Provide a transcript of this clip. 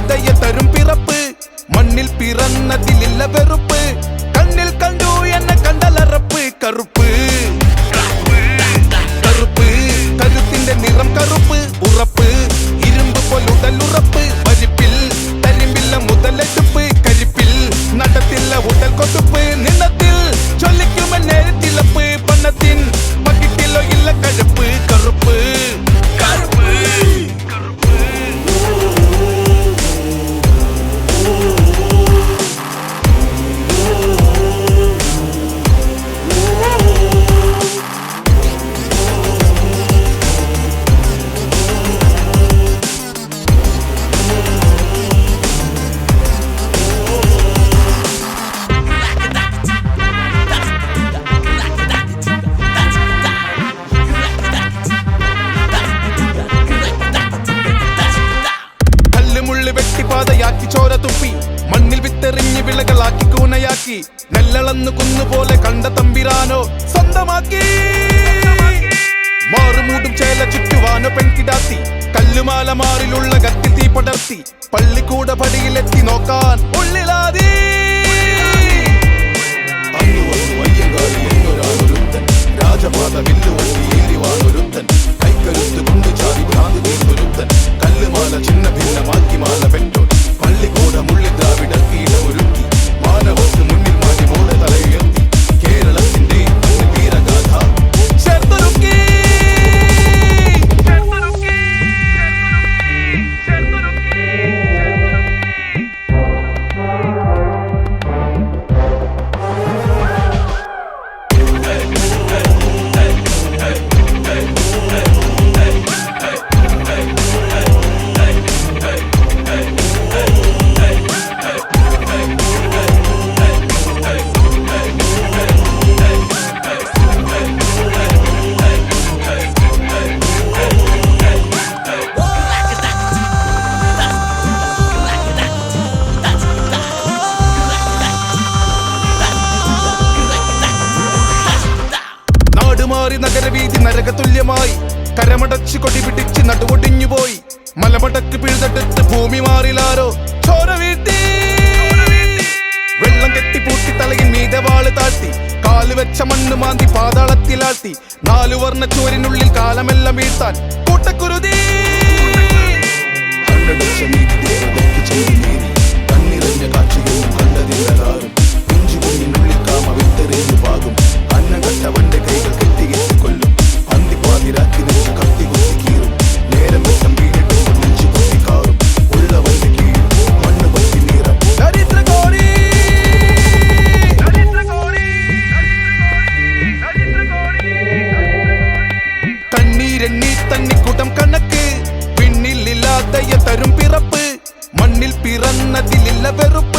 മണ്ണിലില്ലാതയ തരും പിറപ്പ് മണ്ണിൽ പിറന്നതിലില്ല വെറുപ്പ് കണ്ണിൽ കണ്ടു എന്നെ കണ്ടലറപ്പ് കറുപ്പ് കറുപ്പ് കരുത്തിന്റെ നിറം കറുപ്പ് ഉറപ്പ് ഇരുമ്പ് പോലുടലുറപ്പ് വരിപ്പിൽ തരിമ്പില്ല മുതലെടുപ്പ് കരിപ്പിൽ നടത്തില്ല ഉടൽ കൊതുപ്പ് നിന്നത്തിൽ ചൊല്ലിക്കുമെ നേരത്തിലപ്പ് പണത്തിൻ പകിട്ടിലോ ഇല്ല കഴപ്പ് കറുപ്പ് വെട്ടിപ്പാതയാക്കി ചോര തുപ്പി മണ്ണിൽ വിത്തെറിഞ്ഞ് വിളകളാക്കി കൂനയാക്കി നെല്ലളന്ന് കുന്നുപോലെ കണ്ട തമ്പിരാനോ സ്വന്തമാക്കി മാറുമൂടും ചേല ചുറ്റുവാനോ പെൺകിടാത്തി കല്ലുമാല മാറിലുള്ള കത്തി തീ പടർത്തി പള്ളിക്കൂട പടിയിലെത്തി നോക്കാൻ ഉള്ളിലാതി രാജപാത വില്ലുവണ്ടി ഏറിവാനൊരുത്തൻ കൈക്കരുത്ത് കൊണ്ടു ചാടി ഭ്രാന്ത് തീർന്നൊരുത്തൻ കല്ലുമാല ചിന്ന ഭിന്നമാക്കി മാല പെട്ടോൻ പള്ളിക്കൂട മുള്ളി ദ്രാവിടർക്കിയിടമൊരുക്കി മാനവർക്ക് മുന്നിൽ മാറ്റി മോടെ തലയുയർത്തി കേരളത്തിന്റെ വീരഗാഥ ചേർത്തൊരുക്കി നഗരവീതി നരകതുല്യമായി കരമടച്ച് കൊടി പിടിച്ച് നടുവൊടിഞ്ഞുപോയി മലമടക്ക് പിഴുതെടുത്ത് ഭൂമി മാറിലാരോ ചോര വീഴ്ത്തി വെള്ളം കെട്ടിപ്പൂട്ടി തലയിൽ മീതവാള് താഴ്ത്തി കാലുവെച്ച മണ്ണ് മാന്തി പാതാളത്തിലാഴ്ത്തി 4 വർണ്ണ ചോരിനുള്ളിൽ കാലമെല്ലാം വീഴ്ത്താൻ കൂട്ടക്കുരുതി കണ്ണിറഞ്ഞ കാഴ്ചയും കണ്ടതില്ലാരും കുഞ്ഞുകുഞ്ഞിനുള്ളിൽ കാമ വിത്തെറിഞ്ഞു പാകും അന്നകട്ടവന്റെ കൈകൾ കെട്ടിയിട്ട് കൊല്ലും അന്തിപ്പാതിരാക്കി നെഞ്ചു കത്തി കുത്തി കീറും നേരം വെട്ടം വീണിട്ട് നെഞ്ചു കുത്തി കാറും ഉള്ളവന്റെ കീഴും മണ്ണ് പറ്റി നീറും കണ്ണീരെണ്ണി തന്നിക്കുടം കണക്ക് പിന്നിലില്ലാതയ തരും പിറപ്പ് മണ്ണിൽ പിറന്നതിലില്ല വെറുപ്പ്